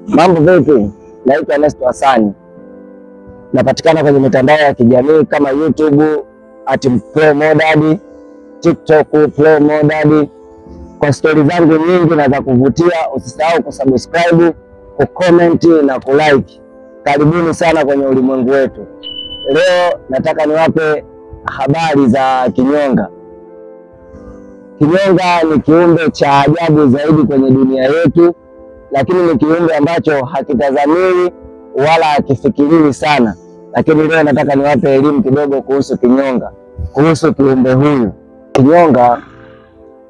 Mambo vipi? Naitwa Ernesto Hassan. Napatikana kwenye mitandao ya kijamii kama YouTube @ProMoDaddy, TikTok ProMoDaddy. Kwa stori zangu nyingi na za kuvutia, usisahau kusubscribe, kucomment na kulike. Karibuni sana kwenye ulimwengu wetu. Leo nataka niwape habari za kinyonga. Kinyonga ni kiumbe cha ajabu zaidi kwenye dunia yetu, lakini ni kiumbe ambacho hakitazamiwi wala hakifikiriwi sana. Lakini leo nataka niwape elimu kidogo kuhusu kinyonga, kuhusu kiumbe huyu. Kinyonga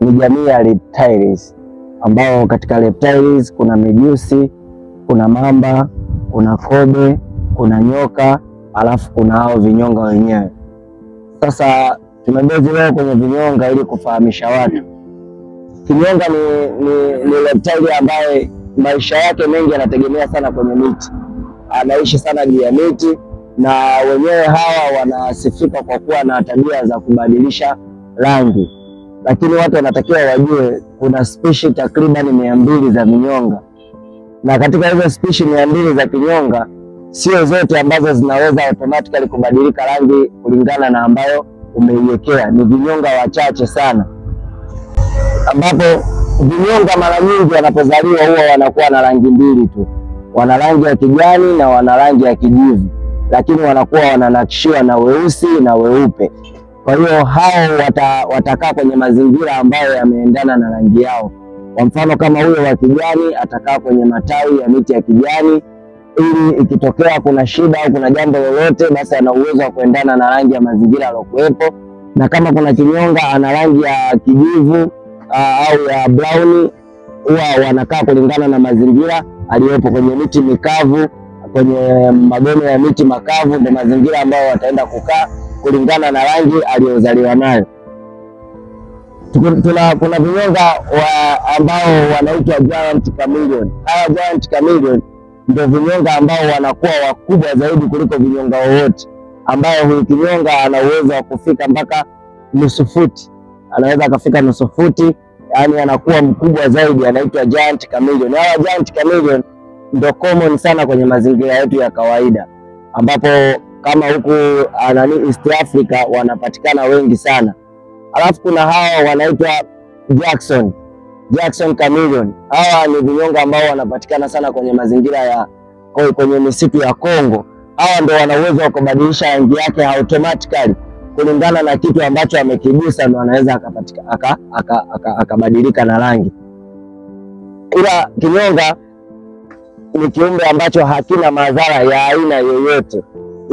ni jamii ya reptiles, ambao katika reptiles kuna mijusi, kuna mamba, kuna kobe, kuna nyoka, alafu kuna hao vinyonga wenyewe. Sasa tumebezi leo kwenye vinyonga ili kufahamisha watu. Kinyonga ni reptile ambaye maisha yake mengi yanategemea sana kwenye miti. Anaishi sana juu ya miti, na wenyewe hawa wanasifika kwa kuwa na tabia za kubadilisha rangi. Lakini watu wanatakiwa wajue kuna species takriban 200 za vinyonga. Na katika hizo species 200 za kinyonga, sio zote ambazo zinaweza automatically kubadilika rangi kulingana na ambayo umeiwekea. Ni vinyonga wachache sana, ambapo vinyonga mara nyingi wanapozaliwa huwa wanakuwa na rangi mbili tu. Wana rangi ya kijani na wana rangi ya kijivu, lakini wanakuwa wananakshiwa na weusi na weupe. Kwa hiyo hao watakaa kwenye mazingira ambayo yameendana na rangi yao. Kwa mfano kama huyo wa kijani atakaa kwenye matawi ya miti ya kijani, ili ikitokea kuna shida au kuna jambo lolote, basi ana uwezo wa kuendana na rangi ya mazingira yalokuwepo. Na kama kuna kinyonga ana rangi ya kijivu au ya brown, huwa wanakaa kulingana na mazingira aliyopo. Kwenye miti mikavu, kwenye magome ya miti makavu, ndio mazingira ambayo wataenda kukaa kulingana na rangi aliyozaliwa nayo. Kuna vinyonga ambao wanaitwa giant chameleon. Hawa giant chameleon ndio vinyonga ambao wanakuwa wakubwa zaidi kuliko vinyonga wowote, ambayo huyu kinyonga ana uwezo wa kufika mpaka nusu futi. Anaweza akafika nusu futi, yani anakuwa mkubwa zaidi, anaitwa giant chameleon. Hawa giant chameleon ndio common sana kwenye mazingira yetu ya kawaida, ambapo kama huku East Africa wanapatikana wengi sana. Alafu kuna hawa wanaitwa Jackson chameleon. Hawa ni vinyonga ambao wanapatikana sana kwenye mazingira ya kwenye misitu ya Kongo. Hawa ndio wana uwezo wa kubadilisha rangi yake automatically kulingana na kitu ambacho amekigusa, ndio anaweza akabadilika na rangi. Ila kinyonga ni kiumbe ambacho hakina madhara ya aina yoyote,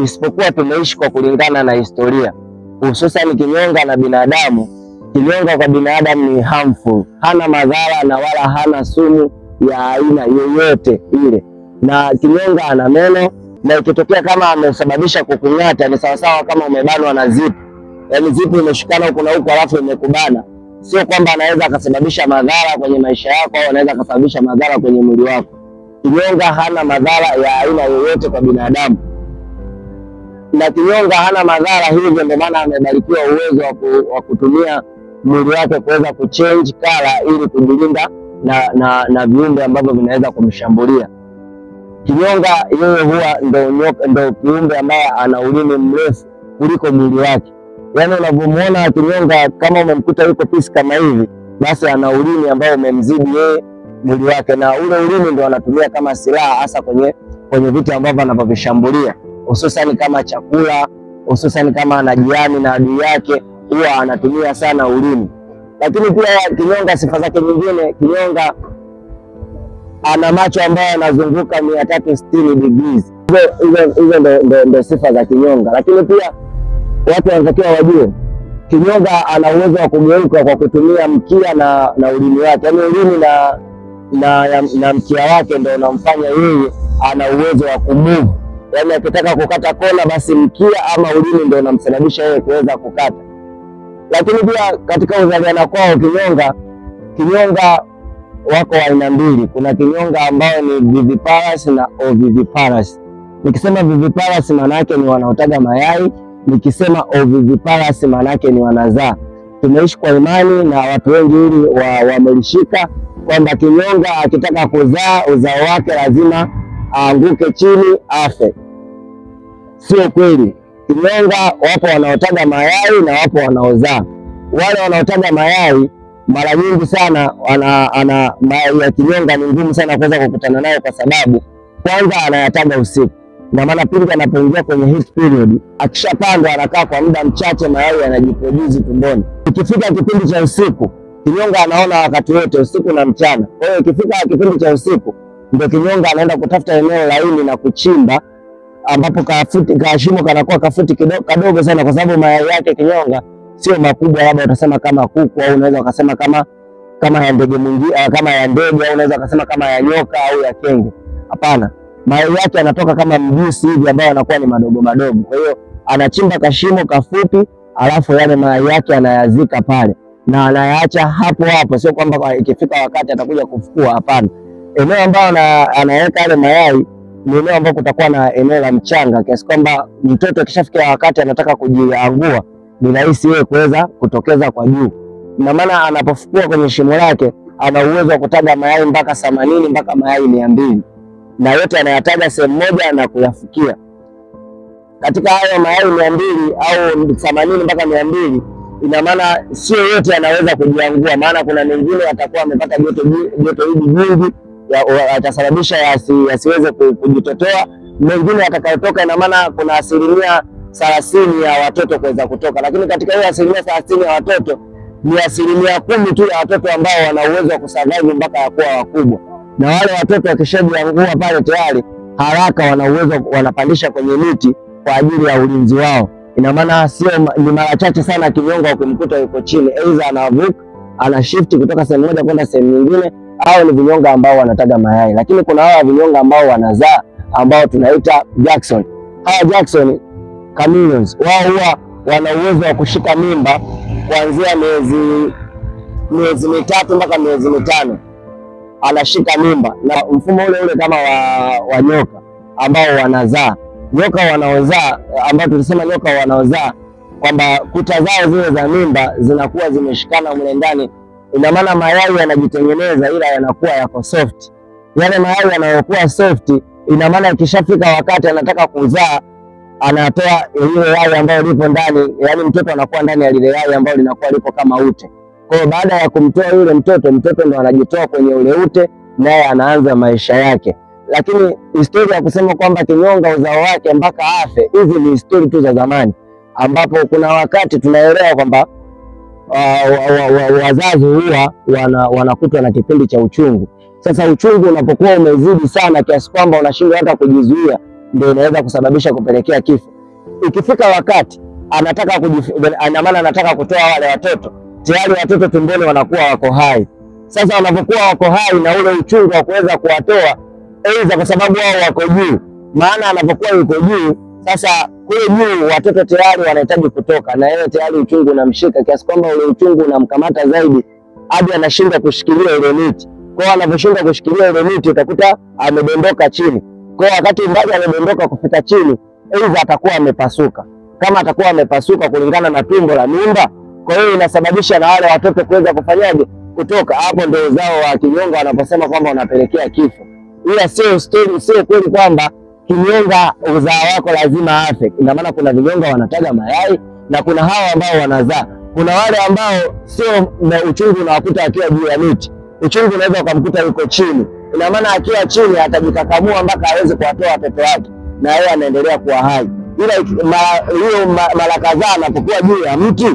isipokuwa tumeishi kwa kulingana na historia. Hususan kinyonga na binadamu, kinyonga kwa binadamu ni harmful, hana madhara na wala hana sumu ya aina yoyote ile. Na kinyonga ana meno, na ikitokea kama amesababisha kukung'ata, ni sawasawa kama umebanwa na zipu. Yaani zipu imeshikana huko na huko alafu imekubana. Sio kwamba anaweza akasababisha madhara kwenye maisha yako au anaweza akasababisha madhara kwenye mwili wako. Kinyonga hana madhara ya aina yoyote kwa binadamu. Na kinyonga hana madhara, hivyo ndio maana amebarikiwa uwezo wa kutumia mwili wake kuweza kuchange color ili kujilinda na viumbe ambavyo vinaweza kumshambulia. Kinyonga yeye huwa ndio kiumbe ambaye ana ulimi mrefu kuliko mwili wake. Yaani unavyomuona kinyonga, kama umemkuta yuko pisi kama hivi, basi ana ulimi ambao umemzidi yeye mwili wake, na ule ulimi ndio anatumia kama silaha, hasa kwenye vitu ambavyo anavishambulia, hususan kama chakula, hususan kama anajiani na adui yake, huwa anatumia sana ulimi. Lakini pia kinyonga, sifa zake nyingine, kinyonga ana macho ambayo yanazunguka 360 degrees. Hizo ndio sifa za kinyonga. Lakini pia watu wanatakiwa wajue kinyonga ana uwezo wa kugeuka kwa kutumia mkia na ulimi wake. Yaani ulimi na mkia wake ndio unamfanya yeye ana uwezo wa kumove. Yaani akitaka kukata kona, basi mkia ama ulimi ndio unamsababisha yeye kuweza kukata. Lakini pia katika uzaliana kwao, kinyonga wako aina mbili. Kuna kinyonga ambao ni viviparous na oviviparous. Nikisema viviparous maana yake ni wanaotaga mayai, nikisema oviviparous maana yake ni wanazaa. Tumeishi kwa imani na watu wengi ili wamelishika kwamba kinyonga akitaka kuzaa uzao wake lazima aanguke chini afe. Sio kweli. Kinyonga wapo wanaotaga mayai na wapo wanaozaa. Wale wanaotaga mayai mara nyingi sana mayai ya kinyonga ni ngumu sana kuweza kukutana nayo, kwa sababu kwanza anayataga usiku. Na maana pindi anapoingia kwenye heat period, akishapandwa anakaa kwa muda mchache, mayai yanajiproduce tumboni. Ikifika kipindi cha usiku, kinyonga anaona wakati wote, usiku na mchana. Kwa hiyo ikifika kipindi cha usiku, ndio kinyonga anaenda kutafuta eneo laini na kuchimba, ambapo kashimo kanakuwa kafuti kadogo sana, kwa sababu mayai yake kinyonga sio makubwa, labda utasema kama kuku, au unaweza ukasema kama ya ndege mwingine, kama ya ndege, au unaweza ukasema kama ya nyoka au ya kenge. Hapana, mayai yake yanatoka kama mjusi hivi ambao yanakuwa ni madogo madogo. Kwa hiyo anachimba kashimo kafupi, alafu yale mayai yake anayazika pale na anayaacha hapo hapo. Sio kwamba ikifika wakati atakuja kufukua, hapana. Eneo ambalo anaweka yale mayai ni eneo ambalo kutakuwa na eneo la mchanga, kiasi kwamba mtoto akishafikia wakati anataka kujiangua, ni rahisi yeye kuweza kutokeza kwa juu. Na maana anapofukua kwenye shimo lake ana uwezo wa kutaga mayai mpaka 80 mpaka mayai 200, na yote anayataga sehemu moja na kuyafukia. Katika hayo mayai 200 au 80 mpaka 200, ina maana sio yote anaweza kujiangua, maana kuna mengine atakuwa amepata joto hili jingi, atasababisha yasiweze kujitotoa. Mengine atakayotoka, ina maana kuna 30% ya watoto kuweza kutoka, lakini katika hiyo 30% ya watoto ni 10% tu ya watoto ambao wana uwezo wa kusurvive mpaka ya kuwa wakubwa. Na wale watoto wakishajiangua pale tayari haraka wana uwezo, wanapandisha kwenye miti kwa ajili ya ulinzi wao. Ina maana ni mara chache sana kinyonga ukimkuta yuko chini, aidha anavuka, ana shift kutoka sehemu moja kwenda sehemu nyingine, au ni vinyonga ambao wanataga mayai. Lakini kuna hawa vinyonga ambao wanazaa, ambao tunaita Jackson. Hawa Jackson chameleons, wao huwa wana uwezo wa kushika mimba kuanzia miezi 3 mpaka miezi 5. Anashika mimba, na mfumo ule kama wa nyoka ambao wanazaa. Nyoka wanaozaa, ambao tulisema nyoka wanaozaa kwamba kuta zao zile za mimba zinakuwa zimeshikana mle ndani. Ina maana mayai yanajitengeneza, ila yanakuwa yako soft. Yale mayai yanayokuwa soft, ina maana ikishafika wakati anataka kuzaa, anatoa ile yai ambayo lipo ndani, yani mtoto anakuwa ndani ya lile yai ambalo linakuwa lipo kama ute. Kwa hiyo baada ya kumtoa yule mtoto ndo anajitoa kwenye ule ute, naye anaanza maisha yake. Lakini historia ya kusema kwamba kinyonga uzao wake mpaka afe, hizi ni historia tu za zamani, ambapo kuna wakati tunaelewa kwamba wazazi huwa wanakutwa na kipindi cha uchungu. Sasa uchungu unapokuwa umezidi sana kiasi kwamba unashindwa hata kujizuia, ndio inaweza kusababisha kupelekea kifo. Ikifika wakati anataka kutoa wale watoto, tayari watoto tumboni wanakuwa wako hai. Sasa wanapokuwa wako hai, na ule uchungu wa kuweza kuwatoa, aidha kwa sababu wao wako juu, maana anapokuwa yuko juu, sasa kule juu watoto tayari wanahitaji kutoka, na yeye tayari uchungu unamshika kiasi kwamba ule uchungu unamkamata zaidi hadi anashindwa kushikilia ile miti. Kwa hiyo anaposhinda kushikilia ile miti, utakuta amedondoka chini. Kwa hiyo wakati mmoja amedondoka kufika chini, aidha atakuwa amepasuka. Kama atakuwa amepasuka kulingana na tumbo la mimba, kwa hiyo inasababisha na wale watoto kuweza kufanyaje, kutoka. Hapo ndio uzao wa kinyonga wanaposema kwamba unapelekea kifo. Ila sio kweli kwamba kinyonga uzao wako lazima afe. Ina maana kuna vinyonga wanataga mayai na kuna hawa ambao wanazaa. Kuna wale ambao sio na uchungu unawakuta akiwa juu ya miti. Uchungu unaweza ukamkuta yuko chini. Ina maana akiwa chini atajikakamua mpaka aweze kuwatoa watoto wake, na yeye anaendelea kuwa hai. Ila hiyo mara kadhaa anapokuwa juu ya mti,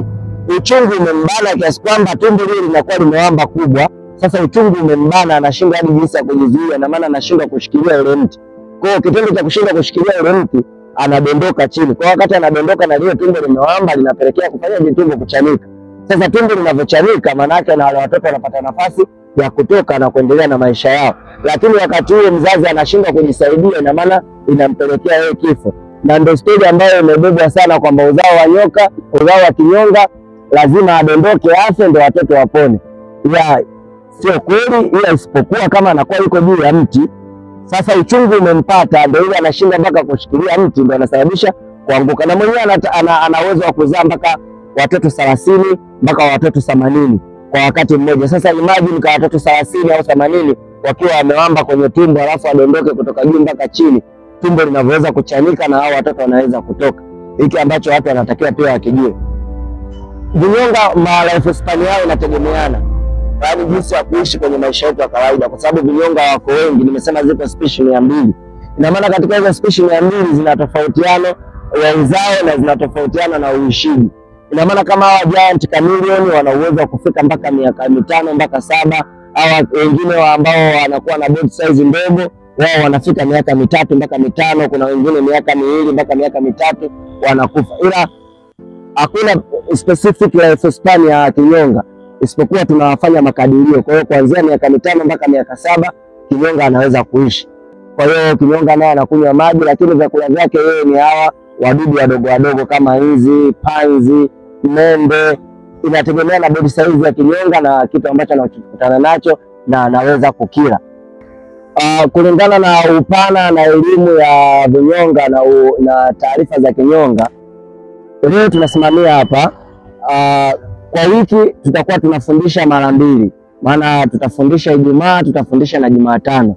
uchungu umembana kiasi kwamba tumbo hili linakuwa limewamba kubwa. Sasa uchungu umembana, anashindwa hadi jinsi ya kujizuia, na maana anashindwa kushikilia ile mti. Kwa hiyo kitendo cha kushindwa kushikilia ile mti, anadondoka chini. Kwa wakati anadondoka, na lile tumbo limewamba, linapelekea kufanya tumbo kuchanika. Sasa tumbo linavyochanika, maana yake na wale watoto wanapata nafasi ya kutoka na kuendelea na maisha yao. Lakini wakati huo mzazi anashindwa kujisaidia, na maana inampelekea yeye kifo. Na ndio stori ambayo imebebwa sana kwamba uzao wa nyoka, uzao wa kinyonga lazima adondoke afe ndio watoto wapone. Ila sio kweli, ila isipokuwa kama anakuwa yuko juu ya mti. Sasa uchungu umempata, ndio ile anashinda mpaka kushikilia mti, ndio anasababisha kuanguka. Na mwenyewe ana uwezo wa kuzaa mpaka watoto 30 mpaka watoto 80. kwa wakati mmoja. Sasa imagine kwa watoto 30 au 80 wakiwa wamewamba kwenye tumbo, alafu adondoke kutoka juu mpaka chini, tumbo linavyoweza kuchanika na hao watoto wanaweza kutoka. Hiki ambacho watu wanatakiwa pia wakijue. Vinyonga life span yao inategemeana, yaani jinsi ya kuishi kwenye maisha yetu ya kawaida, kwa sababu vinyonga wako wengi. Nimesema ziko species 200. Ina maana katika hizo species 200 zinatofautiana wenzao na zinatofautiana na uishiji. Ina maana kama hawa giant chameleon wana uwezo wa kufika mpaka miaka 5 mpaka 7, au wengine ambao wanakuwa na body size ndogo wao wanafika miaka 3 mpaka 5, kuna wengine miaka 2 mpaka miaka 3 wanakufa. Ila hakuna specific life span ya kinyonga, isipokuwa tunawafanya makadirio. Kwa hiyo kuanzia miaka 5 mpaka miaka 7 kinyonga anaweza kuishi. Kwa hiyo kinyonga naye anakunywa maji, lakini vyakula vyake yeye ni hawa wadudu wadogo wadogo kama hizi, panzi, mende. Inategemea na body size ya kinyonga na kitu ambacho anakutana nacho na anaweza kukila. Kulingana na upana na elimu ya vinyonga na taarifa za kinyonga, leo tunasimamia hapa. Kwa wiki tutakuwa tunafundisha mara 2, maana tutafundisha Ijumaa, tutafundisha na Jumatano.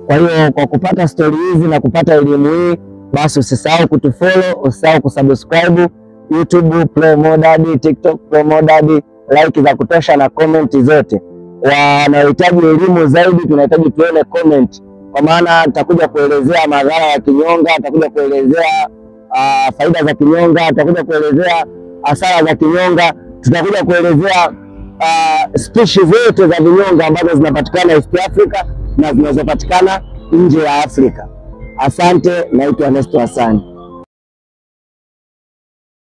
Kwa hiyo kwa kupata story hizi na kupata elimu hii, basi usisahau kutufollow, usisahau kusubscribe YouTube ProMoDaddy, TikTok ProMoDaddy, like za kutosha na comment zote. Wanaohitaji elimu zaidi tunahitaji tuone comment, kwa maana tutakuja kuelezea madhara ya kinyonga, tutakuja kuelezea faida za kinyonga, tutakuja kuelezea hasara za kinyonga, tutakuja kuelezea species zote za vinyonga ambazo zinapatikana East Africa na zinazopatikana nje ya Afrika. Asante, naitwa Ernesto Hassan.